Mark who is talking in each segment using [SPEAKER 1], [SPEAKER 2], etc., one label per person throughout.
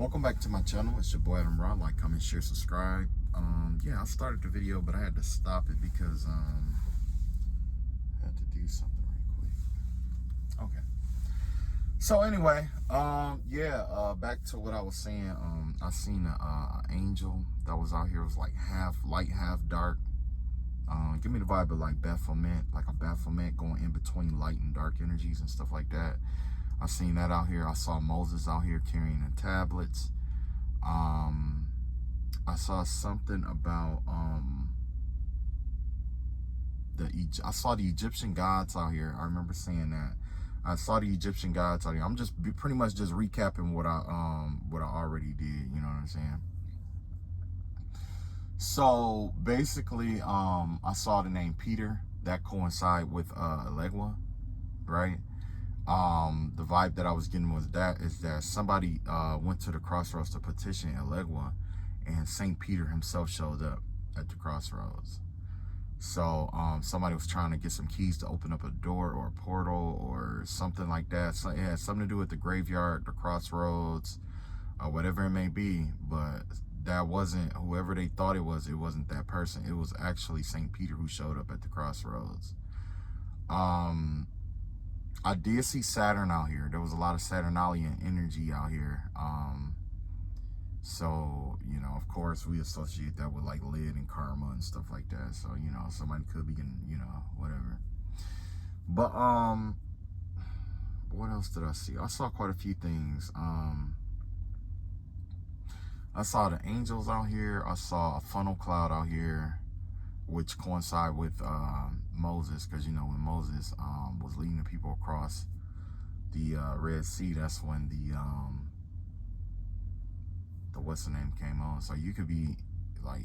[SPEAKER 1] Welcome back to my channel. It's your boy Adam Rod. Like, comment, share, subscribe. Yeah, I started the video, but I had to stop it because I had to do something right quick. Okay. So anyway, back to what I was saying. I seen an angel that was out here. It was like half light, half dark. Give me the vibe of like Baphomet, like a Baphomet going in between light and dark energies and stuff like that. I seen that out here. I saw Moses out here carrying the tablets. I saw something about I saw the Egyptian gods out here. I remember seeing that. I saw the Egyptian gods out here. I'm just pretty much just recapping what I already did. You know what I'm saying? So basically, I saw the name Peter that coincide with Elegua, right? The vibe that I was getting was that somebody went to the crossroads to petition Elegua, and Saint Peter himself showed up at the crossroads. So somebody was trying to get some keys to open up a door or a portal or something like that. So it had something to do with the graveyard, the crossroads, or whatever it may be. But that wasn't whoever they thought it wasn't that person. It was actually Saint Peter who showed up at the crossroads. I did see Saturn out here. There was a lot of Saturnalian energy out here. So, you know, of course, we associate that with like lead and karma and stuff like that. So, you know, somebody could be getting, you know, whatever. But, what else did I see? I saw quite a few things. I saw the angels out here. I saw a funnel cloud out here, which coincide with Moses, because you know when Moses was leading the people across the Red Sea, that's when the what's the name came on. So you could be like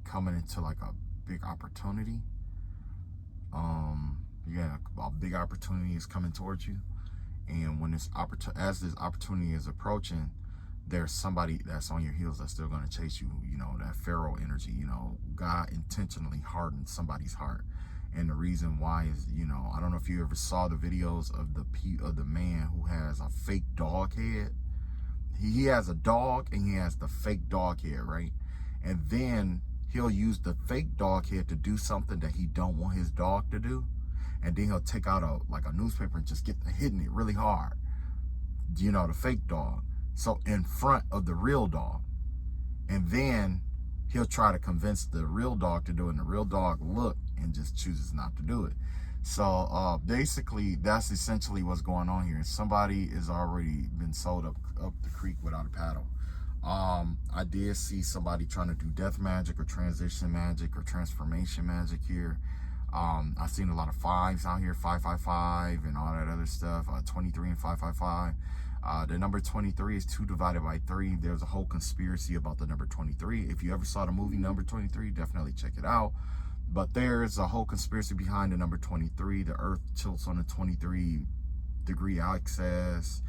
[SPEAKER 1] coming into like a big opportunity. Yeah, a big opportunity is coming towards you, and when this opportunity is approaching, there's somebody that's on your heels that's still going to chase you. You know, that Pharaoh energy. You know, God intentionally hardened somebody's heart, and the reason why is, you know, I don't know if you ever saw the videos of the man who has a fake dog head. He has a dog and he has the fake dog head, right? And then he'll use the fake dog head to do something that he don't want his dog to do, and then he'll take out a newspaper and just get hitting it really hard. You know, the fake dog. So in front of the real dog, and then he'll try to convince the real dog to do it, and the real dog look and just chooses not to do it. So basically that's essentially what's going on here. Somebody has already been sold up the creek without a paddle. I did see somebody trying to do death magic or transition magic or transformation magic here. I've seen a lot of fives out here, 555 and all that other stuff, 23 and 555. The number 23 is 2 divided by 3. There's a whole conspiracy about the number 23. If you ever saw the movie Number 23, definitely check it out. But there's a whole conspiracy behind the number 23. The earth tilts on a 23-degree axis.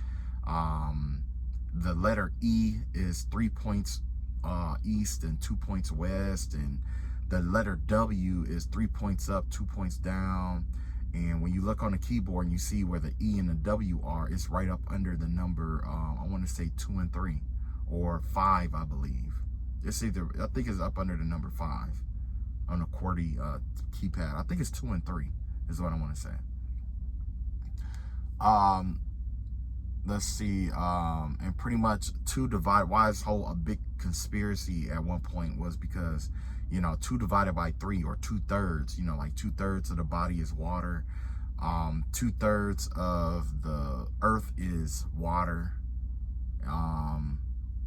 [SPEAKER 1] The letter E is 3 points east and 2 points west. And the letter W is 3 points up, 2 points down. And when you look on the keyboard and you see where the E and the W are, it's right up under the number, I want to say 2 and 3 or 5, I believe. It's either, I think it's up under the number 5 on the QWERTY keypad. I think it's 2 and 3 is what I want to say. Let's see, and pretty much why this whole a big conspiracy at one point was because, you know, 2 divided by 3 or 2/3, you know, like 2/3 of the body is water. 2/3 of the earth is water.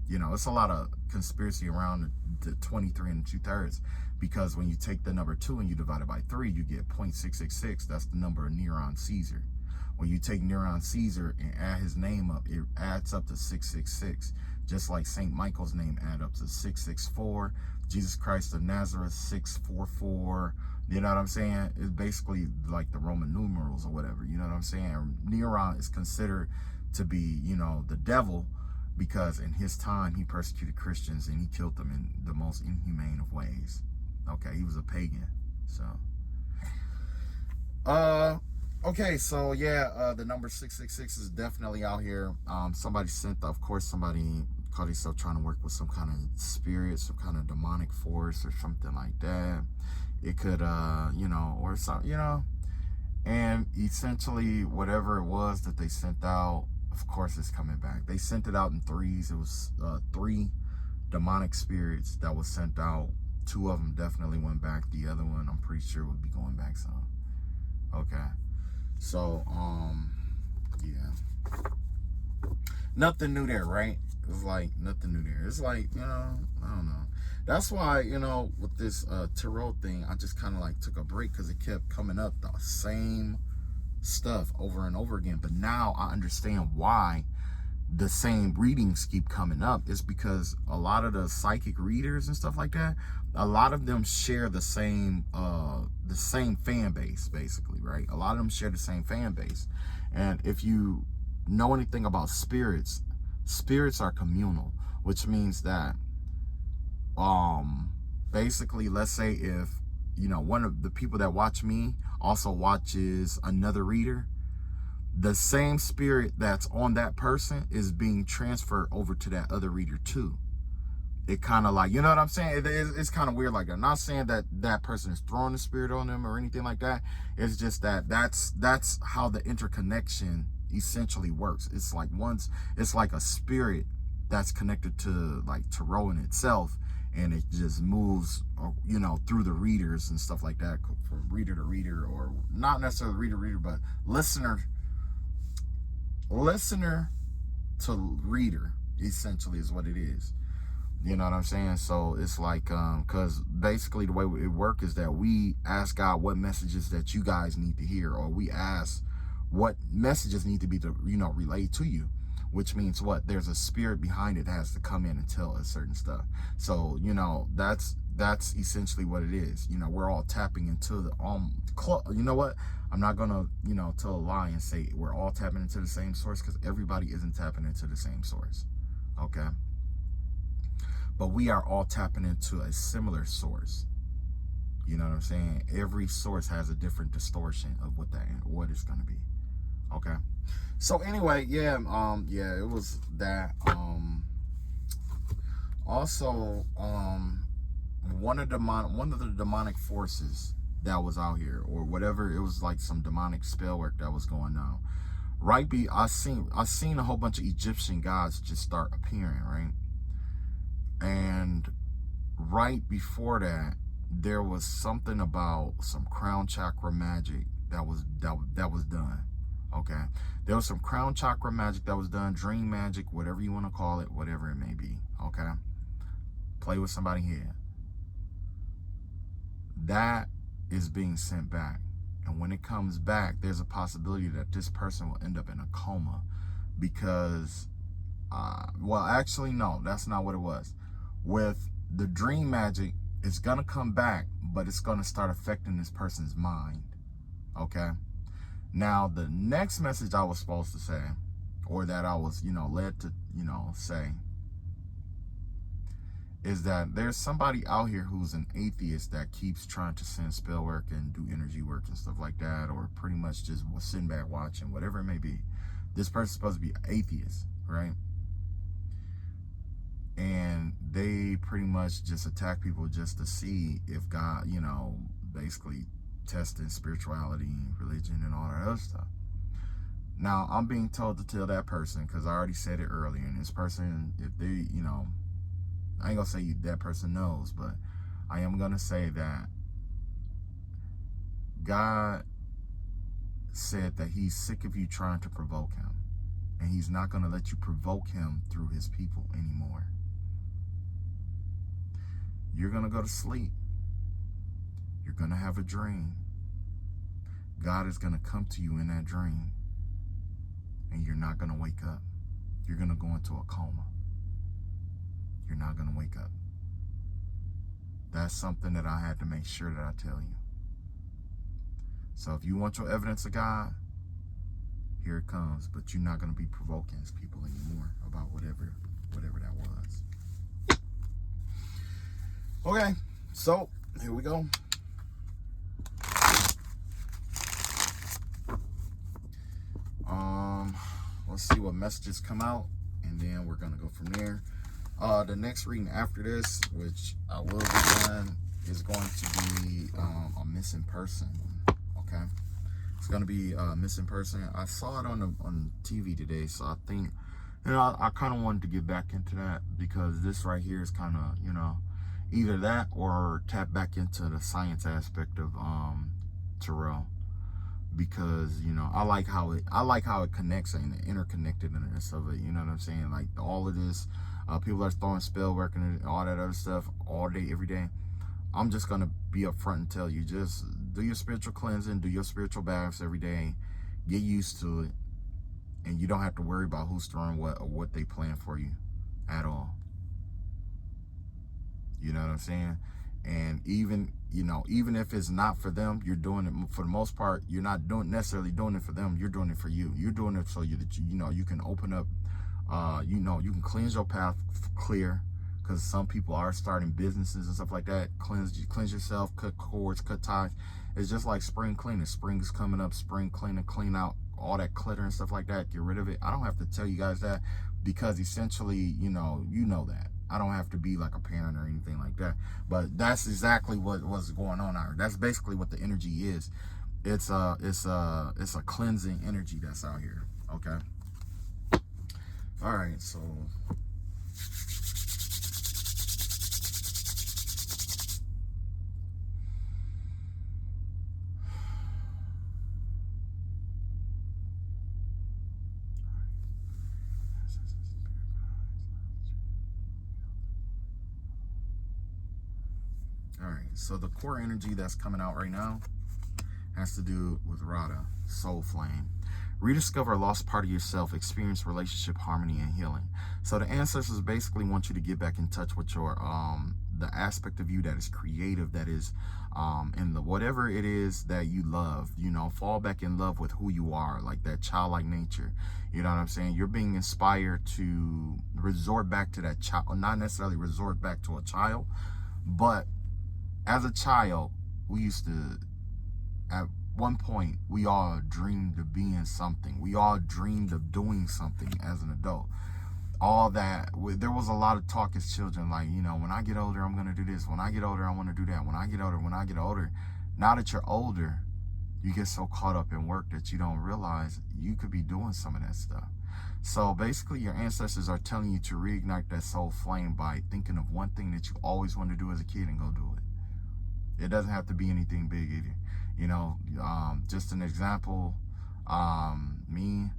[SPEAKER 1] You know, it's a lot of conspiracy around the 23 and 2/3, because when you take the number 2 and you divide it by 3, you get 0.666. That's the number of Neron Caesar. When you take Neron Caesar and add his name up, it adds up to 666. Just like St. Michael's name add up to 664. Jesus Christ of Nazareth, 644. You know what I'm saying? It's basically like the Roman numerals or whatever. You know what I'm saying? Neron is considered to be, you know, the devil, because in his time he persecuted Christians and he killed them in the most inhumane of ways. Okay, he was a pagan. So okay, so yeah, the number 666 is definitely out here. Somebody sent, of course, somebody call themselves trying to work with some kind of spirit, some kind of demonic force or something like that. It could, you know, or something, you know. And essentially, whatever it was that they sent out, of course, it's coming back. They sent it out in threes. It was 3 demonic spirits that was sent out. 2 of them definitely went back. The other one, I'm pretty sure, would be going back soon. Okay. So, yeah. Nothing new there, right? It's like nothing new there. It's like, you know, I don't know. That's why, you know, with this tarot thing, I just kind of like took a break because it kept coming up the same stuff over and over again. But now I understand why the same readings keep coming up. It's because a lot of the psychic readers and stuff like that, a lot of them share the same fan base, basically, right? A lot of them share the same fan base. And if you know anything about spirits, spirits are communal, which means that basically, let's say if, you know, one of the people that watch me also watches another reader, the same spirit that's on that person is being transferred over to that other reader too. It kind of like, you know what I'm saying? It's kind of weird like that. I'm not saying that that person is throwing the spirit on them or anything like that. It's just that that's how the interconnection essentially works. It's like it's like a spirit that's connected to like tarot in itself, and it just moves, you know, through the readers and stuff like that, from reader to reader, or not necessarily reader to reader, but listener to reader, essentially, is what it is. You know what I'm saying? So it's like, because basically the way it works is that we ask God what messages that you guys need to hear, or we ask what messages need to be, to, you know, relayed to you, which means what? There's a spirit behind it that has to come in and tell us certain stuff. So, you know, that's essentially what it is. You know, we're all tapping into the, you know what? I'm not going to, you know, tell a lie and say we're all tapping into the same source, because everybody isn't tapping into the same source. Okay. But we are all tapping into a similar source. You know what I'm saying? Every source has a different distortion of what it's going to be. Okay. So anyway, yeah, yeah, it was that. Also, one of the demonic forces that was out here, or whatever, it was like some demonic spell work that was going on. Right? I seen a whole bunch of Egyptian gods just start appearing, right? And right before that, there was something about some crown chakra magic that was done. Okay, there was some crown chakra magic that was done, dream magic, whatever you want to call it, whatever it may be. Okay, play with somebody here. That is being sent back, and when it comes back, there's a possibility that this person will end up in a coma, because well, actually, no, that's not what it was. With the dream magic, it's gonna come back, but it's gonna start affecting this person's mind. Okay. Now, the next message I was supposed to say, or that I was, you know, led to, you know, say, is that there's somebody out here who's an atheist that keeps trying to send spell work and do energy work and stuff like that, or pretty much just sitting back watching, whatever it may be. This person's supposed to be an atheist, right? And they pretty much just attack people just to see if God, you know, basically testing spirituality, religion, and all that other stuff. Now, I'm being told to tell that person, because I already said it earlier, and this person, if they, you know, I ain't gonna say that person knows, but I am gonna say that God said that he's sick of you trying to provoke him, and he's not gonna let you provoke him through his people anymore. You're gonna go to sleep. You're gonna have a dream. God is gonna come to you in that dream, and you're not gonna wake up. You're gonna go into a coma. You're not gonna wake up. That's something that I had to make sure that I tell you. So if you want your evidence of God, here it comes. But you're not gonna be provoking his people anymore about whatever that was. Okay, so here we go. Let's see what messages come out, and then we're gonna go from there. The next reading after this, which I will be done, is going to be a missing person. Okay, it's going to be a missing person. I saw it on TV today, so I think, I kind of wanted to get back into that, because this right here is kind of, either that or tap back into the science aspect of Terrell, because I like how it connects and the interconnectedness of it. You know what I'm saying? Like all of this, people are throwing spell work and all that other stuff all day, every day. I'm just gonna be upfront and tell you, just do your spiritual cleansing, do your spiritual baths every day, get used to it, and you don't have to worry about who's throwing what or what they plan for you at all. You know what I'm saying? And even if it's not for them, you're doing it for the most part. You're not necessarily doing it for them. You're doing it for you. You're doing it so that you can open up. You can cleanse your path clear, because some people are starting businesses and stuff like that. Cleanse yourself, cut cords, cut ties. It's just like spring cleaning. Spring is coming up. Spring cleaning, clean out all that clutter and stuff like that. Get rid of it. I don't have to tell you guys that, because essentially, you know that. I don't have to be like a parent or anything like that. But that's exactly what's going on out here. That's basically what the energy is. It's a cleansing energy that's out here. Okay. All right. So. All right, so the core energy that's coming out right now has to do with Radha, soul flame. Rediscover a lost part of yourself, experience relationship harmony and healing. So the ancestors basically want you to get back in touch with your the aspect of you that is creative, that is in the whatever it is that you love. Fall back in love with who you are, like that childlike nature. You know what I'm saying? You're being inspired to resort back to that child, not necessarily resort back to a child, but as a child, we used to, at one point, we all dreamed of being something. We all dreamed of doing something as an adult. All that, there was a lot of talk as children, like, when I get older, I'm going to do this. When I get older, I want to do that. When I get older. Now that you're older, you get so caught up in work that you don't realize you could be doing some of that stuff. So basically, your ancestors are telling you to reignite that soul flame by thinking of one thing that you always wanted to do as a kid and go do it. It doesn't have to be anything big either. Just an example, me,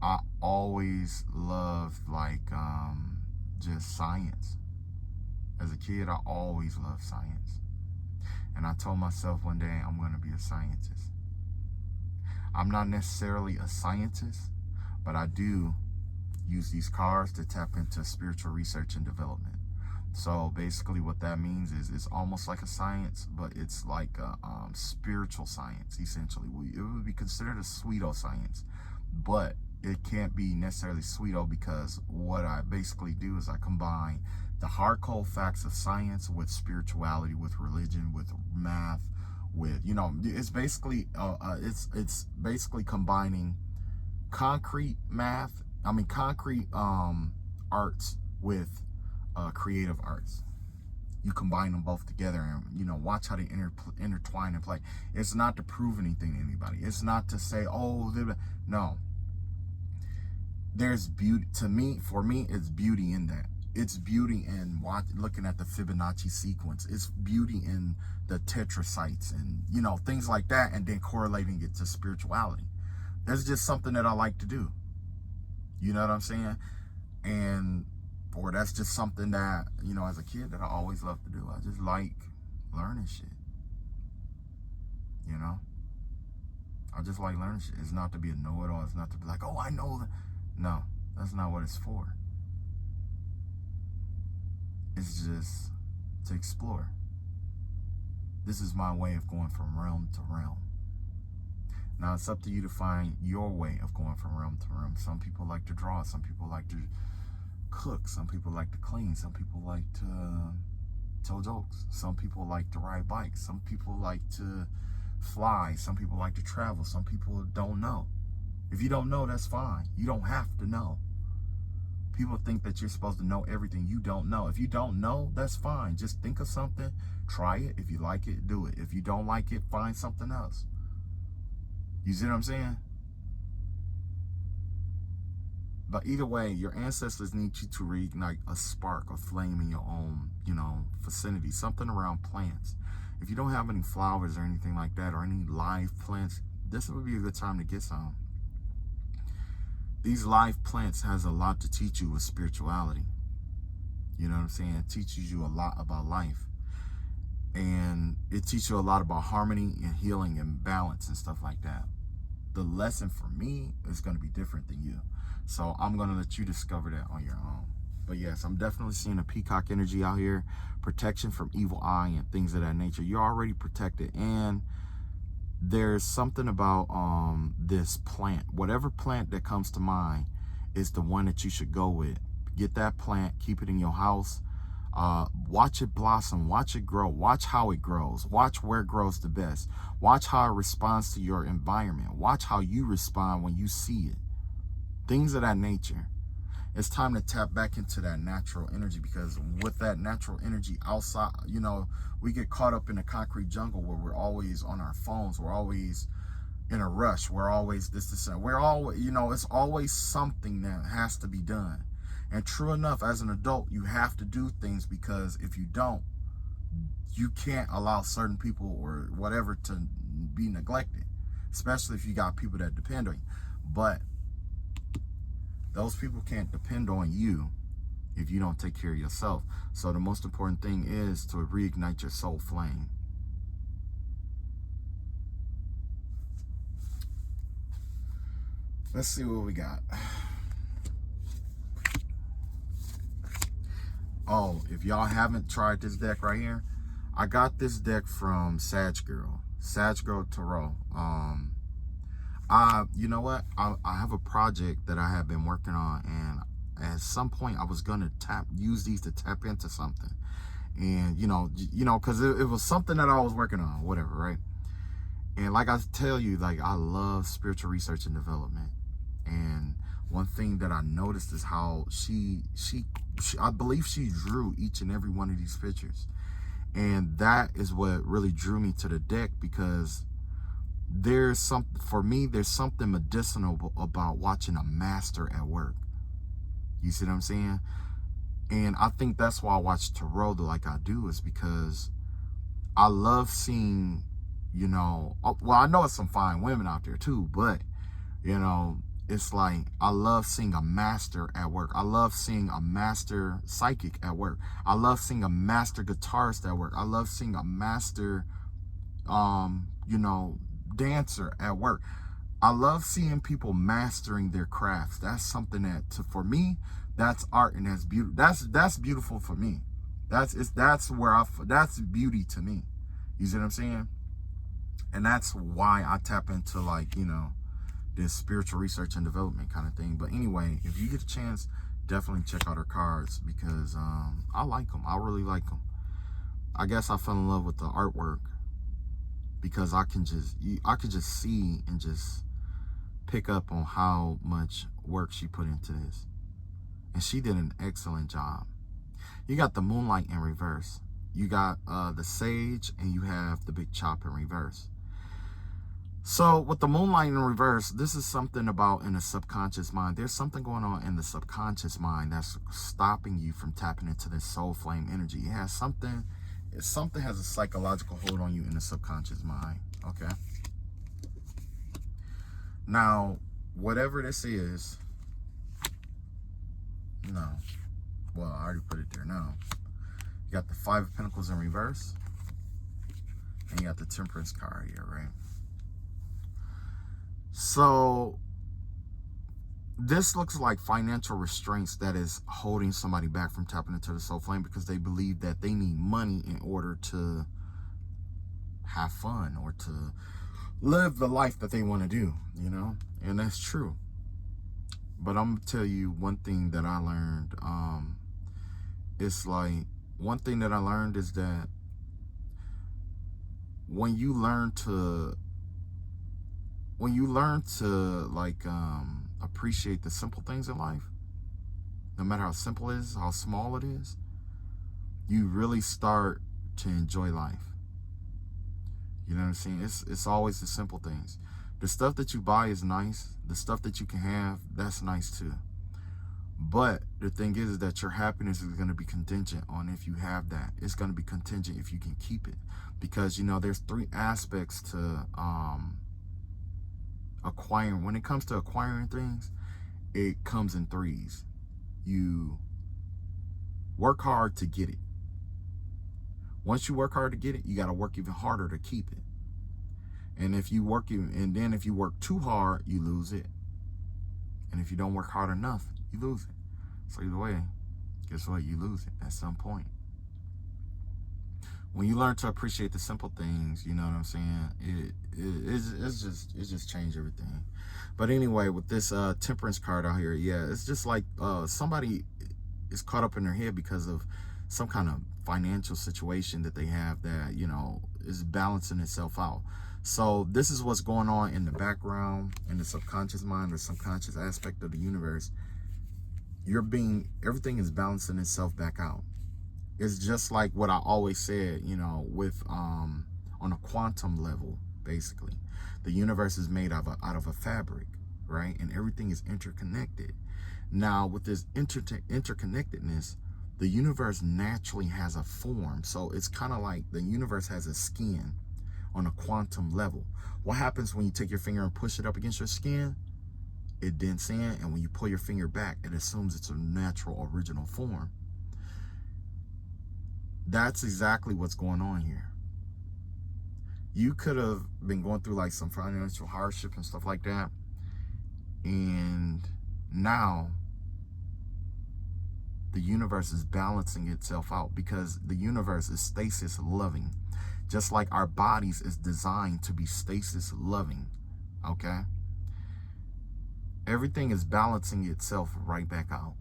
[SPEAKER 1] I always loved just science. As a kid, I always loved science. And I told myself one day I'm going to be a scientist. I'm not necessarily a scientist, but I do use these cards to tap into spiritual research and development. So basically what that means is it's almost like a science, but it's like a spiritual science, essentially. It would be considered a pseudoscience, but it can't be necessarily pseudo, because what I basically do is I combine the hard cold facts of science with spirituality, with religion, with math, with, it's basically it's basically combining concrete arts with creative arts. You combine them both together and, watch how they intertwine and play. It's not to prove anything to anybody. It's not to say, no. There's beauty. For me, it's beauty in that. It's beauty in looking at the Fibonacci sequence. It's beauty in the tetracytes and, things like that, and then correlating it to spirituality. That's just something that I like to do. You know what I'm saying? Or that's just something that, as a kid, that I always loved to do. I just like learning shit. I just like learning shit. It's not to be a know-it-all. It's not to be like, oh, I know that. No, that's not what it's for. It's just to explore. This is my way of going from realm to realm. Now, it's up to you to find your way of going from realm to realm. Some people like to draw. Some people like to cook. Some people like to clean. Some people like to tell jokes. Some people like to ride bikes. Some people like to fly. Some people like to travel. Some people don't know. If you don't know, that's fine. You don't have to know. People think that you're supposed to know everything. You don't know. If you don't know, that's fine. Just think of something, try it. If you like it, do it. If you don't like it, find something else. You see what I'm saying? But either way, your ancestors need you to reignite a spark, a flame in your own, vicinity, something around plants. If you don't have any flowers or anything like that, or any live plants, this would be a good time to get some. These live plants has a lot to teach you with spirituality. You know what I'm saying? It teaches you a lot about life. And it teaches you a lot about harmony and healing and balance and stuff like that. The lesson for me is going to be different than you. So I'm going to let you discover that on your own. But yes, I'm definitely seeing a peacock energy out here. Protection from evil eye and things of that nature. You're already protected. And there's something about this plant. Whatever plant that comes to mind is the one that you should go with. Get that plant, keep it in your house. Watch it blossom, watch it grow, watch how it grows, watch where it grows the best, watch how it responds to your environment, watch how you respond when you see it. Things of that nature. It's time to tap back into that natural energy, because with that natural energy outside, we get caught up in the concrete jungle where we're always on our phones, we're always in a rush, we're always this, we're always, it's always something that has to be done. And true enough, as an adult, you have to do things, because if you don't, you can't allow certain people or whatever to be neglected, especially if you got people that depend on you. But those people can't depend on you if you don't take care of yourself. So the most important thing is to reignite your soul flame. Let's see what we got. Oh, if y'all haven't tried this deck right here, I got this deck from Sag Girl Tarot. You know what? I have a project that I have been working on, and at some point I was gonna use these to tap into something, and because it was something that I was working on, whatever, right? And like I tell you, like, I love spiritual research and development, and one thing that I noticed is how she I believe she drew each and every one of these pictures, and that is what really drew me to the deck, because there's something medicinal about watching a master at work. You see what I'm saying? And I think that's why I watch tarot like I do, is because I love seeing, well, I know it's some fine women out there too, but it's like, I love seeing a master at work. I love seeing a master psychic at work. I love seeing a master guitarist at work. I love seeing a master dancer at work. I love seeing people mastering their crafts. That's something that, for me, that's art, and that's beauty. That's beautiful for me. That's beauty to me. You see what I'm saying? And that's why I tap into, like, this spiritual research and development kind of thing. But anyway, if you get a chance, definitely check out her cards, because I like them. I really like them. I guess I fell in love with the artwork, because I could just see and just pick up on how much work she put into this. And she did an excellent job. You got the moonlight in reverse. You got the sage, and you have the big chop in reverse. So with the moonlight in reverse, this is something about in the subconscious mind. There's something going on in the subconscious mind that's stopping you from tapping into this soul flame energy. It has something has a psychological hold on you in the subconscious mind. Okay. Now, whatever this is, I already put it there. Now, you got the Five of Pentacles in reverse, and you got the Temperance card here, right? So this looks like financial restraints that is holding somebody back from tapping into the soul flame, because they believe that they need money in order to have fun or to live the life that they want to do, and that's true. But I'm gonna tell you one thing that I learned. It's like, one thing that I learned is that when you learn to like appreciate the simple things in life, no matter how simple it is, how small it is, you really start to enjoy life. You know what I'm saying? It's always the simple things. The stuff that you buy is nice. The stuff that you can have, that's nice too. But the thing is that your happiness is going to be contingent on if you have that. It's going to be contingent if you can keep it. Because, you know, there's 3 aspects to acquiring. When it comes to acquiring things, it comes in 3s. You work hard to get it. Once you work hard to get it, you got to work even harder to keep it. And if you work, if you work too hard, you lose it. And if you don't work hard enough, you lose it. So either way, guess what? You lose it at some point. When you learn to appreciate the simple things, you know what I'm saying? It's just changed everything. But anyway, with this temperance card out here, yeah, it's just like somebody is caught up in their head because of some kind of financial situation that they have that, you know, is balancing itself out. So this is what's going on in the background, in the subconscious mind or subconscious aspect of the universe. Everything is balancing itself back out. It's just like what I always said, you know, with on a quantum level, basically. The universe is made out of a fabric, right? And everything is interconnected. Now, with this interconnectedness, the universe naturally has a form. So it's kind of like the universe has a skin on a quantum level. What happens when you take your finger and push it up against your skin? It dents in, and when you pull your finger back, it assumes it's a natural original form. That's exactly what's going on here. You could have been going through like some financial hardship and stuff like that, and now the universe is balancing itself out because the universe is stasis loving. Just like our bodies is designed to be stasis loving, okay? Everything is balancing itself right back out.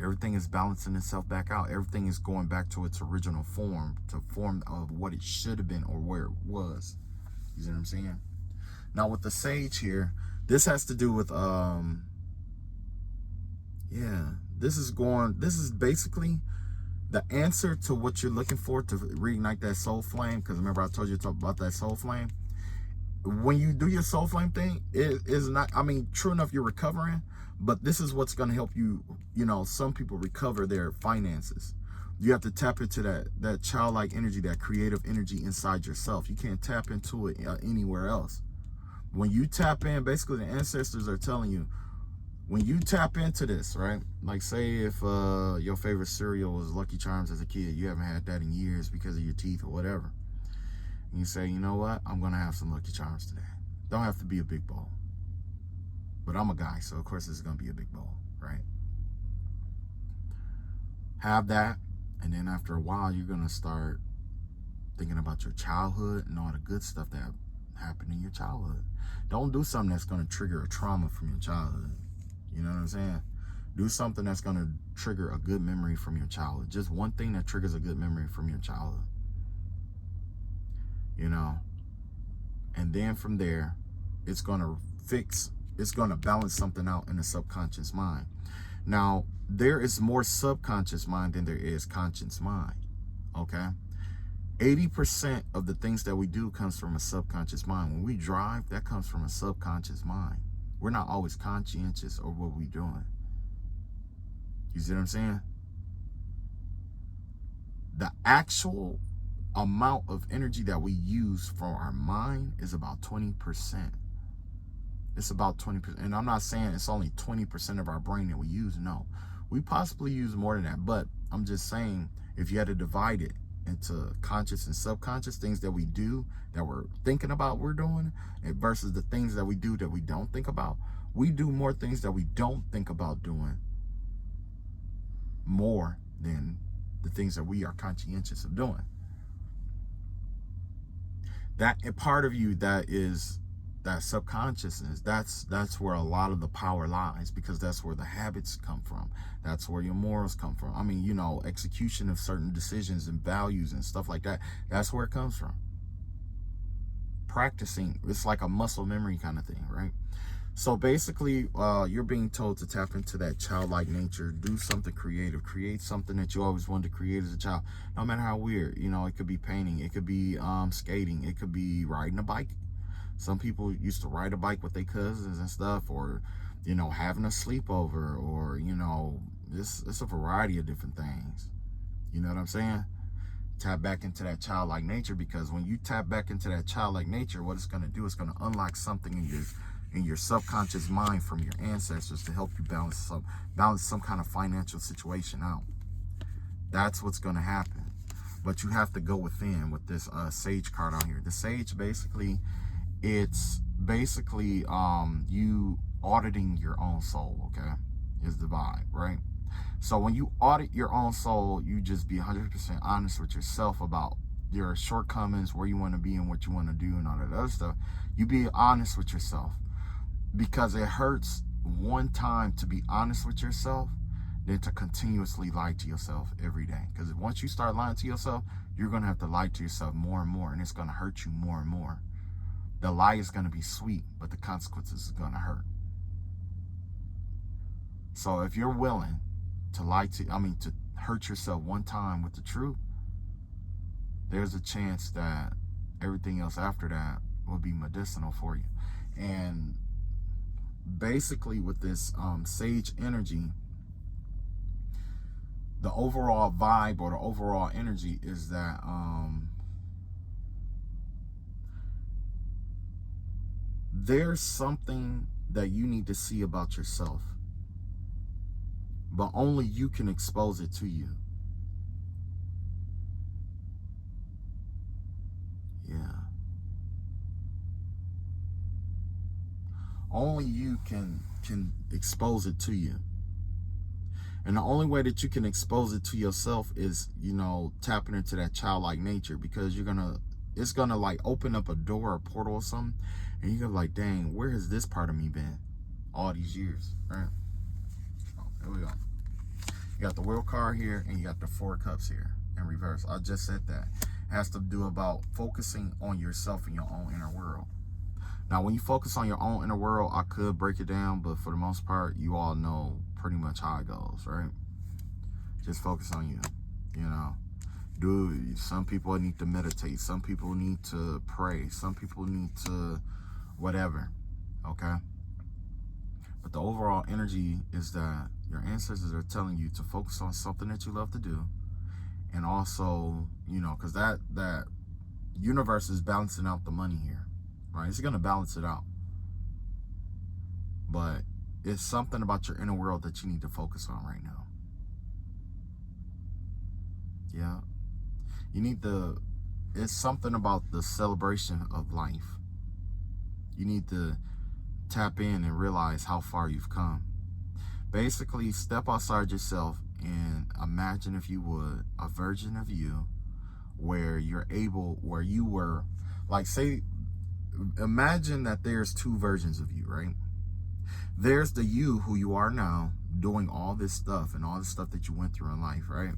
[SPEAKER 1] Everything is balancing itself back out. Everything is going back to its original form, to form of what it should have been or where it was. You see what I'm saying? Now with the sage here, this has to do with, this is basically the answer to what you're looking for to reignite that soul flame. Because remember I told you about that soul flame? When you do your soul flame thing, it is not, I mean, true enough, you're recovering, but this is what's going to help you, you know, some people recover their finances. You have to tap into that childlike energy, that creative energy inside yourself. You can't tap into it anywhere else. When you tap in, basically the ancestors are telling you, when you tap into this, right? Like say if your favorite cereal was Lucky Charms as a kid, you haven't had that in years because of your teeth or whatever. And you say, you know what? I'm going to have some Lucky Charms today. Don't have to be a big bowl. But I'm a guy, so of course it's going to be a big bowl, right? Have that, and then after a while, you're going to start thinking about your childhood and all the good stuff that happened in your childhood. Don't do something that's going to trigger a trauma from your childhood. You know what I'm saying? Do something that's going to trigger a good memory from your childhood. Just one thing that triggers a good memory from your childhood. You know? And then from there, it's going to balance something out in the subconscious mind. Now, there is more subconscious mind than there is conscious mind. Okay? 80% of the things that we do comes from a subconscious mind. When we drive, that comes from a subconscious mind. We're not always conscientious of what we're doing. You see what I'm saying? The actual amount of energy that we use from our mind is about 20%. It's about 20%. And I'm not saying it's only 20% of our brain that we use. No, we possibly use more than that. But I'm just saying, if you had to divide it into conscious and subconscious, things that we do that we're thinking about we're doing, versus the things that we do that we don't think about, we do more things that we don't think about doing more than the things that we are conscientious of doing. That a part of you that is that subconsciousness, that's where a lot of the power lies, because that's where the habits come from. That's where your morals come from. I mean, you know, execution of certain decisions and values and stuff like that. That's where it comes from. Practicing, it's like a muscle memory kind of thing, right? So basically, you're being told to tap into that childlike nature, do something creative, create something that you always wanted to create as a child, no matter how weird. You know, it could be painting, it could be skating, it could be riding a bike. Some people used to ride a bike with their cousins and stuff, or, you know, having a sleepover, or, you know, it's a variety of different things. You know what I'm saying? Tap back into that childlike nature, because when you tap back into that childlike nature, what it's going to do is going to unlock something in your subconscious mind from your ancestors to help you balance some kind of financial situation out. That's what's going to happen. But you have to go within with this sage card out here. The sage, basically, it's basically you auditing your own soul, okay, is the vibe, right? So when you audit your own soul, you just be 100% honest with yourself about your shortcomings, where you want to be and what you want to do and all that other stuff. You be honest with yourself, because it hurts one time to be honest with yourself than to continuously lie to yourself every day. Because once you start lying to yourself, you're going to have to lie to yourself more and more, and it's going to hurt you more and more. The lie is going to be sweet, but the consequences is going to hurt. So if you're willing to hurt yourself one time with the truth, there's a chance that everything else after that will be medicinal for you. And basically with this sage energy, the overall vibe or the overall energy is that there's something that you need to see about yourself, but only you can expose it to you. Yeah. Only you can expose it to you. And the only way that you can expose it to yourself is, you know, tapping into that childlike nature, because it's gonna like open up a door, a portal or something, and you're like, dang, where has this part of me been all these years, right? Oh, here we go. You got the World card here, and you got the Four of Cups here in reverse. I just said that. It has to do about focusing on yourself and your own inner world. Now, when you focus on your own inner world, I could break it down, but for the most part, you all know pretty much how it goes, right? Just focus on you, you know. Some people need to meditate. Some people need to pray. Some people need to whatever, okay? But the overall energy is that your ancestors are telling you to focus on something that you love to do. And also, you know, because that universe is balancing out the money here, right? It's going to balance it out. But it's something about your inner world that you need to focus on right now. Yeah. It's something about the celebration of life. You need to tap in and realize how far you've come. Basically, step outside yourself and imagine, if you would, a version of you where you were, like, say, imagine that there's two versions of you, right? There's the you who you are now, doing all this stuff and all the stuff that you went through in life, right?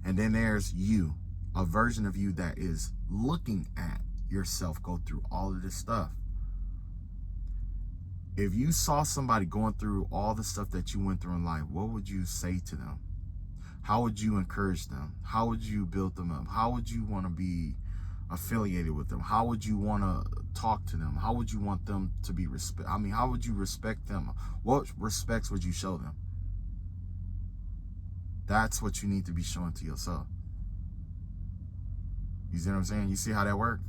[SPEAKER 1] And then there's you, a version of you that is looking at yourself go through all of this stuff. If you saw somebody going through all the stuff that you went through in life, what would you say to them? How would you encourage them? How would you build them up? How would you want to be affiliated with them? How would you want to talk to them? How would you want them to be how would you respect them? What respects would you show them? That's what you need to be showing to yourself. You see what I'm saying? You see how that works?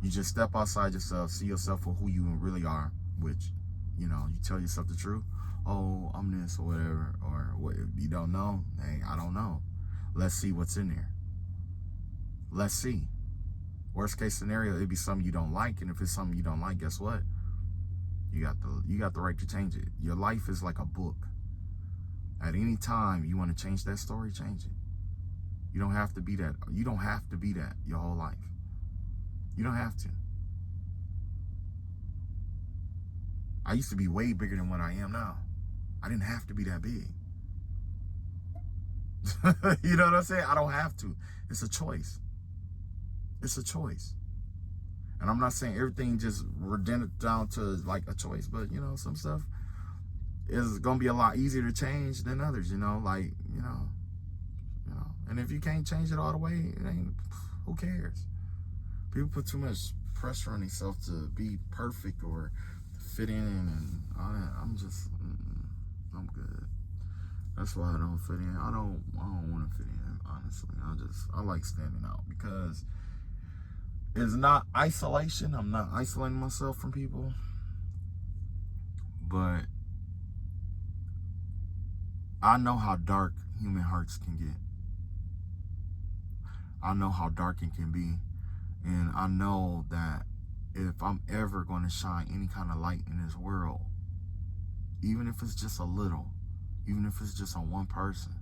[SPEAKER 1] You just step outside yourself, see yourself for who you really are, which, you know, you tell yourself the truth. Oh, I'm this or whatever, or what, if you don't know, hey, I don't know. Let's see what's in there. Let's see. Worst case scenario, it'd be something you don't like, and if it's something you don't like, guess what? You got the right to change it. Your life is like a book. At any time you want to change that story, change it. You don't have to be that. You don't have to be that your whole life. You don't have to. I used to be way bigger than what I am now. I didn't have to be that big. You know what I'm saying? I don't have to. It's a choice. It's a choice. And I'm not saying everything just redundant down to like a choice, but you know, some stuff is gonna be a lot easier to change than others, you know, like, you know. And if you can't change it all the way, it ain't, who cares? People put too much pressure on themselves to be perfect or fit in, and all that. I'm good. That's why I don't fit in. I don't want to fit in, honestly. I like standing out because it's not isolation. I'm not isolating myself from people, but I know how dark human hearts can get. I know how dark it can be. And I know that if I'm ever going to shine any kind of light in this world, even if it's just a little, even if it's just on one person,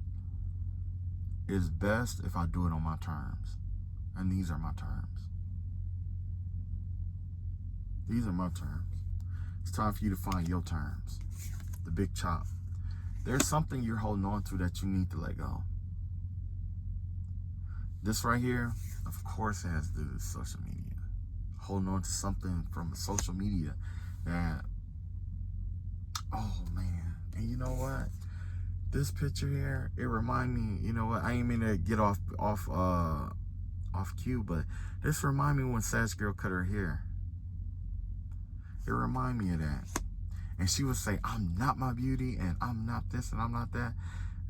[SPEAKER 1] it's best if I do it on my terms. And these are my terms. These are my terms. It's time for you to find your terms. The big chop. There's something you're holding on to that you need to let go. This right here, of course, it has to do with social media. Holding on to something from social media that, oh man. And you know what? This picture here, it remind me, you know what? I ain't mean to get off cue, but this remind me when Sass Girl cut her hair. It remind me of that. And she would say, I'm not my beauty, and I'm not this, and I'm not that.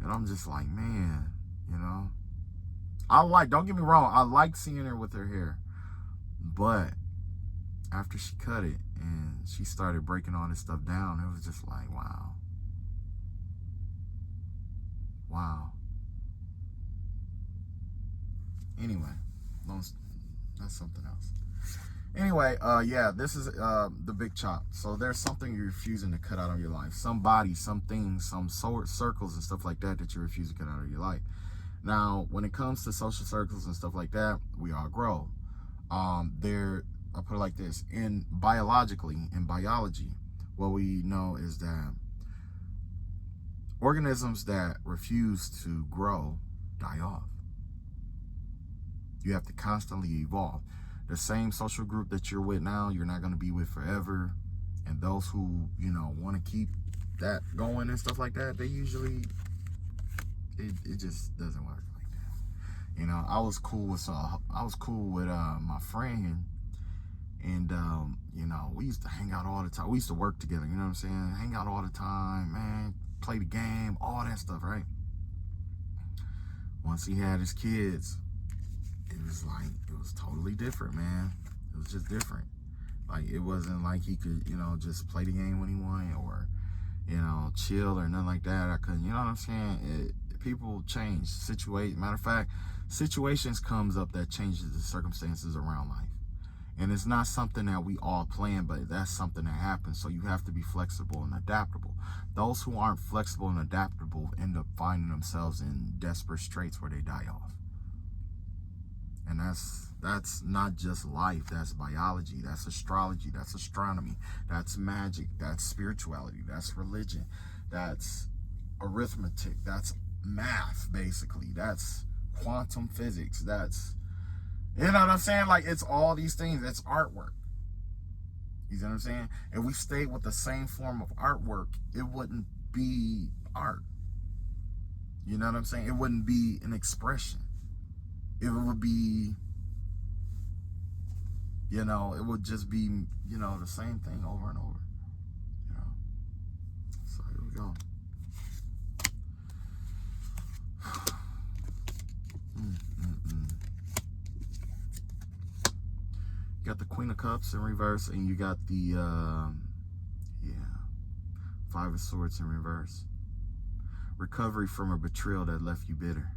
[SPEAKER 1] And I'm just like, man, you know. Don't get me wrong, I like seeing her with her hair. But after she cut it and she started breaking all this stuff down, it was just like, wow. Wow. Anyway, that's something else. Anyway, yeah, this is the big chop. So there's something you're refusing to cut out of your life. Somebody, some things, some circles and stuff like that you're refusing to cut out of your life. Now, when it comes to social circles and stuff like that, we all grow. I'll put it like this. In biology, what we know is that organisms that refuse to grow die off. You have to constantly evolve. The same social group that you're with now, you're not going to be with forever. And those who, you know, want to keep that going and stuff like that, they usually, it just doesn't work like that. You know, I was cool with my friend, and you know, we used to hang out all the time. We used to work together, you know what I'm saying? Hang out all the time, man, play the game, all that stuff, right? Once he had his kids, it was totally different, man. It was just different. Like, it wasn't like he could, you know, just play the game when he wanted, or, you know, chill or nothing like that. I couldn't, you know what I'm saying? People change. Matter of fact, situations comes up that changes the circumstances around life. And it's not something that we all plan, but that's something that happens. So you have to be flexible and adaptable. Those who aren't flexible and adaptable end up finding themselves in desperate straits where they die off. And that's not just life. That's biology. That's astrology. That's astronomy. That's magic. That's spirituality. That's religion. That's arithmetic. That's math, basically. That's quantum physics. That's, you know what I'm saying? Like, it's all these things. It's artwork. You know what I'm saying? If we stayed with the same form of artwork, it wouldn't be art. You know what I'm saying? It wouldn't be an expression. It would be, you know, it would just be, you know, the same thing over and over. You know? So here we go. You got the Queen of Cups in reverse, and you got the Five of Swords in reverse. Recovery from a betrayal that left you bitter.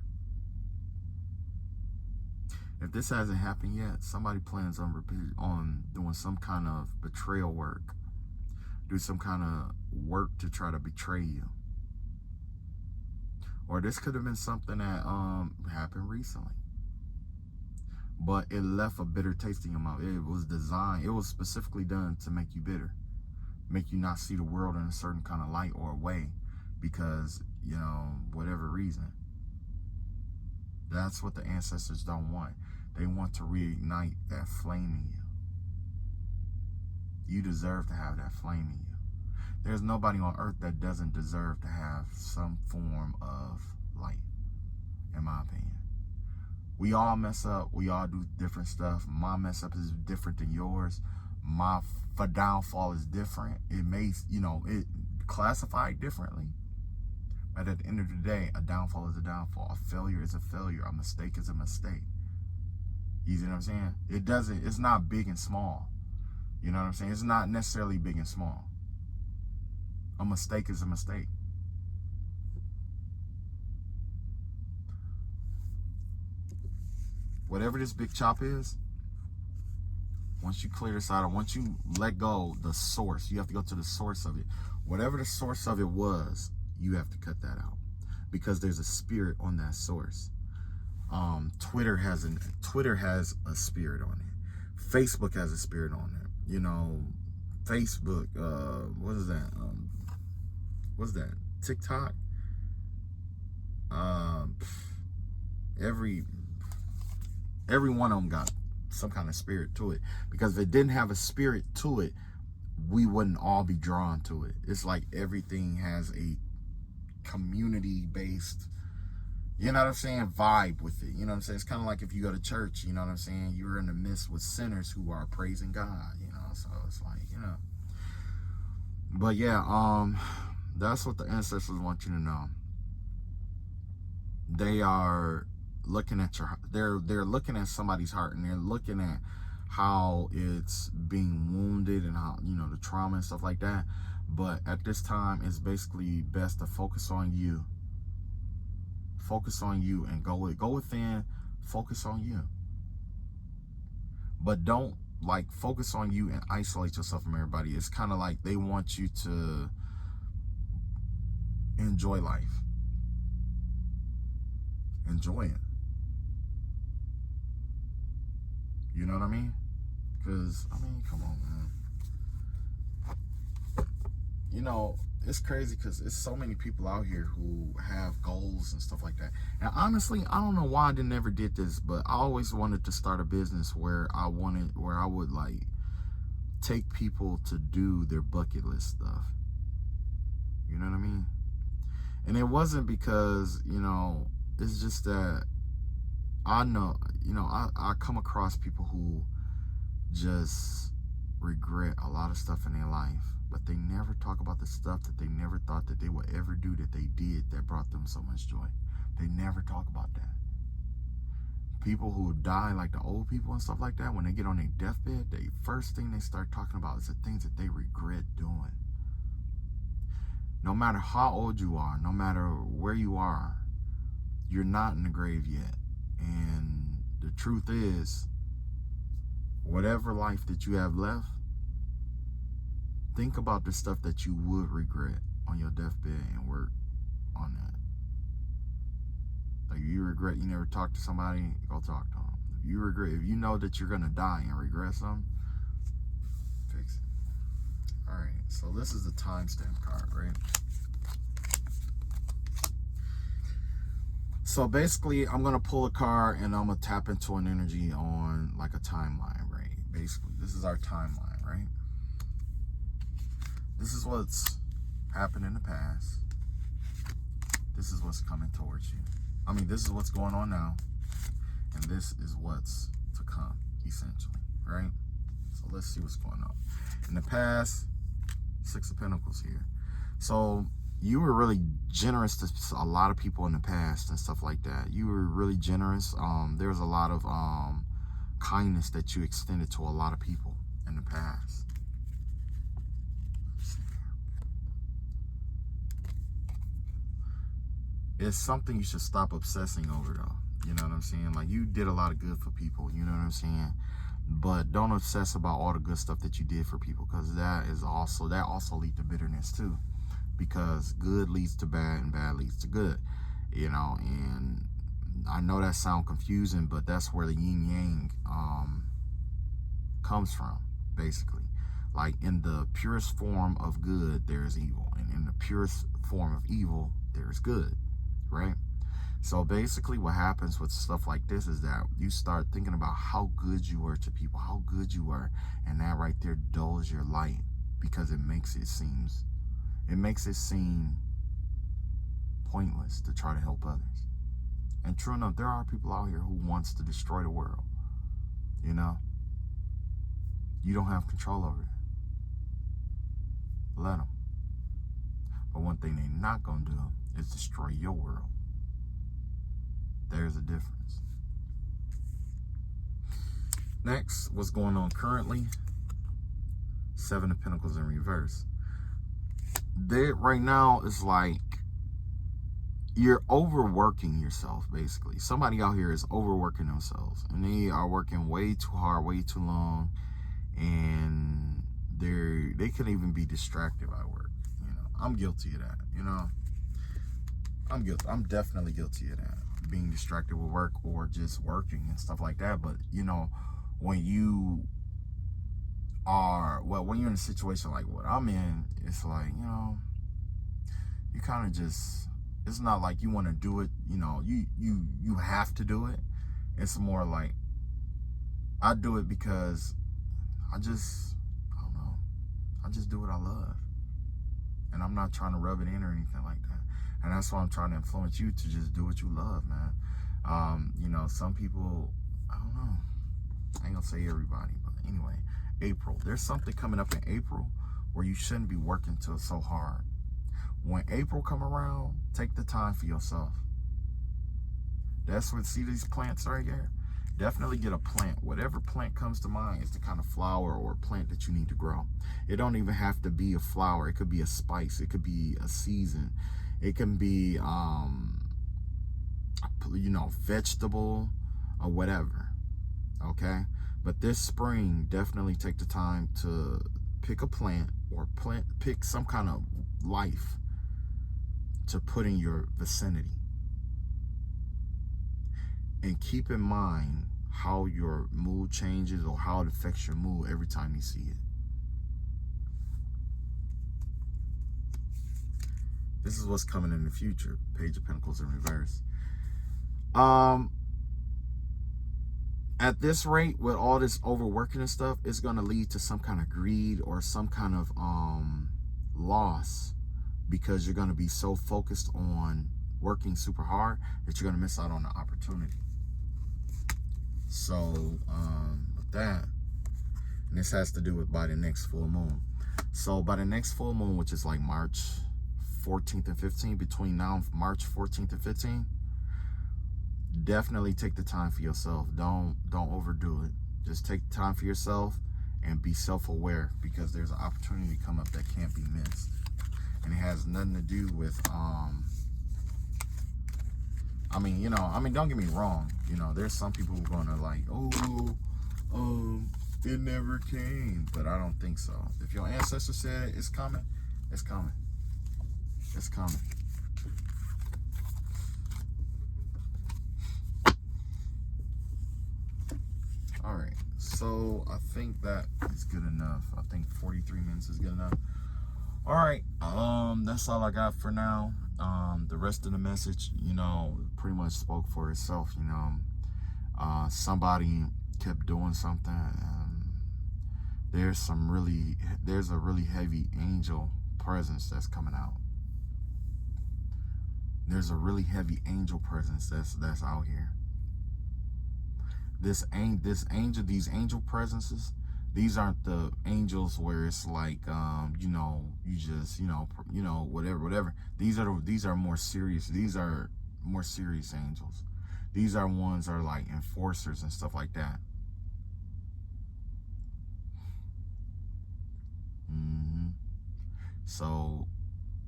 [SPEAKER 1] If this hasn't happened yet, somebody plans on doing some kind of betrayal work. Do some kind of work to try to betray you. Or this could have been something that happened recently, but it left a bitter taste in your mouth. It was specifically done to make you bitter, make you not see the world in a certain kind of light or way, because, you know, whatever reason. That's what the ancestors don't want. They want to reignite that flame in you. You deserve to have that flame in you. There's nobody on earth that doesn't deserve to have some form of light, in my opinion. We all mess up. We all do different stuff. My mess up is different than yours. My downfall is different. It may, it classified differently. But at the end of the day, a downfall is a downfall. A failure is a failure. A mistake is a mistake. You see what I'm saying? It's not big and small. You know what I'm saying? It's not necessarily big and small. A mistake is a mistake. Whatever this big chop is, once you clear this out, or once you let go the source, you have to go to the source of it. Whatever the source of it was, you have to cut that out, because there's a spirit on that source. Twitter has a spirit on it. Facebook has a spirit on it. Facebook. What is that? What's that? TikTok. Every one of them got some kind of spirit to it, because if it didn't have a spirit to it, we wouldn't all be drawn to it. It's like everything has a community-based, you know what I'm saying, vibe with it. You know what I'm saying? It's kind of like if you go to church, you know what I'm saying, you're in the midst with sinners who are praising God, so it's like, But yeah, that's what the ancestors want you to know. They are looking at they're looking at somebody's heart, and they're looking at how it's being wounded and how, the trauma and stuff like that. But at this time, it's basically best to focus on you. Focus on you and go within, focus on you. But don't focus on you and isolate yourself from everybody. It's kind of like they want you to enjoy life. Enjoy it. You know what I mean? Because, come on, man. It's crazy because there's so many people out here who have goals and stuff like that. And honestly, I don't know why I never did this, but I always wanted to start a business where I would take people to do their bucket list stuff. You know what I mean? And it wasn't because, it's just that I know, I come across people who just regret a lot of stuff in their life, but they never talk about the stuff that they never thought that they would ever do that they did that brought them so much joy. They never talk about that. People who die, like the old people and stuff like that, when they get on their deathbed, the first thing they start talking about is the things that they regret doing. No matter how old you are, no matter where you are, you're not in the grave yet. And the truth is, whatever life that you have left, think about the stuff that you would regret on your deathbed and work on that. Like, you regret you never talked to somebody, go talk to them. If you know that you're gonna die and regret something, fix it. All right, so this is the timestamp card, right? So basically, I'm gonna pull a card and I'm gonna tap into an energy on like a timeline, right? Basically, this is our timeline, right? This is what's happened in the past. This is what's coming towards you. This is what's going on now, and this is what's to come, essentially, right? So let's see what's going on. In the past, Six of Pentacles here. So you were really generous to a lot of people in the past and stuff like that. You were really generous. There was a lot of kindness that you extended to a lot of people in the past. It's something you should stop obsessing over, though. You know what I'm saying? Like, you did a lot of good for people, you know what I'm saying? But don't obsess about all the good stuff that you did for people, because that also leads to bitterness too. Because good leads to bad and bad leads to good, and I know that sounds confusing, but that's where the yin yang comes from, basically. Like, in the purest form of good, there is evil, and in the purest form of evil, there is good, right? So basically what happens with stuff like this is that you start thinking about how good you were to people, how good you were, and that right there dulls your light, because it makes it seem pointless to try to help others. And true enough, there are people out here who wants to destroy the world. You know, you don't have control over that. Let them. But one thing they're not gonna do is destroy your world. There's a difference. Next, what's going on currently? Seven of Pentacles in reverse. Right now is like you're overworking yourself, basically. Somebody out here is overworking themselves, and they are working way too hard, way too long, and they could even be distracted by work. You know, I'm guilty of that. You know, I'm definitely guilty of that, being distracted with work or just working and stuff like that. But you know, when you're in a situation like what I'm in, it's like, you know, you kind of just, it's not like you want to do it, you know, you have to do it. It's more like I do it because I don't know, I just do what I love, and I'm not trying to rub it in or anything like that. And that's why I'm trying to influence you to just do what you love, man. You know, some people, I don't know, I ain't gonna say everybody, but anyway, April, there's something coming up in April where you shouldn't be working so hard. When April come around, take the time for yourself. That's what, see these plants right here? Definitely get a plant. Whatever plant comes to mind is the kind of flower or plant that you need to grow. It don't even have to be a flower. It could be a spice. It could be a season. It can be, you know, vegetable or whatever. Okay? But this spring, definitely take the time to pick a plant or pick some kind of life to put in your vicinity. And keep in mind how your mood changes or how it affects your mood every time you see it. This is what's coming in the future. Page of Pentacles in reverse. At this rate, with all this overworking and stuff, it's going to lead to some kind of greed or some kind of loss, because you're going to be so focused on working super hard that you're going to miss out on the opportunity. So with that, and this has to do with by the next full moon. So by the next full moon, which is like March 14th and 15th, between now and March 14th and 15th, definitely take the time for yourself. Don't overdo it. Just take the time for yourself and be self-aware, because there's an opportunity to come up that can't be missed. And it has nothing to do with don't get me wrong, you know, there's some people who are gonna like, it never came, but I don't think so. If your ancestors said it's coming, it's coming. It's coming. All right, so I think that is good enough. I think 43 minutes is good enough. All right, that's all I got for now. The rest of the message, you know, pretty much spoke for itself. You know, somebody kept doing something. There's a really heavy angel presence that's coming out. There's a really heavy angel presence that's out here. These angel presences, these aren't the angels where it's like, you know, you just, you know, whatever. These are more serious. These are more serious angels. These are ones that are like enforcers and stuff like that. So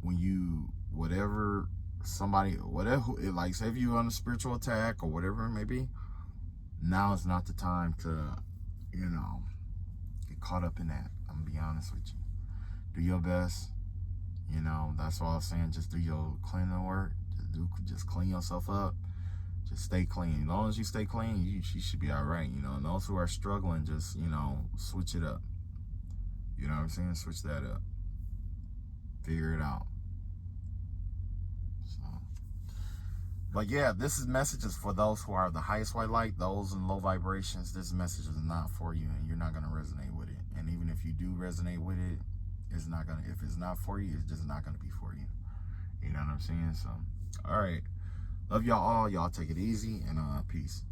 [SPEAKER 1] when you, whatever, like say if you're on a spiritual attack or whatever it may be, now is not the time to, you know, get caught up in that. I'm gonna be honest with you. Do your best. You know, that's all I'm saying. Just do your cleaning work. Just clean yourself up. Just stay clean. As long as you stay clean, you should be all right. You know, and those who are struggling, just, you know, switch it up. You know what I'm saying? Switch that up. Figure it out. So But yeah, this is messages for those who are the highest white light, those in low vibrations. This message is not for you, and you're not going to resonate with it. And even if you do resonate with it, it's not going to, if it's not for you, it's just not going to be for you. You know what I'm saying? So, all right. Love y'all all. Y'all take it easy, and peace.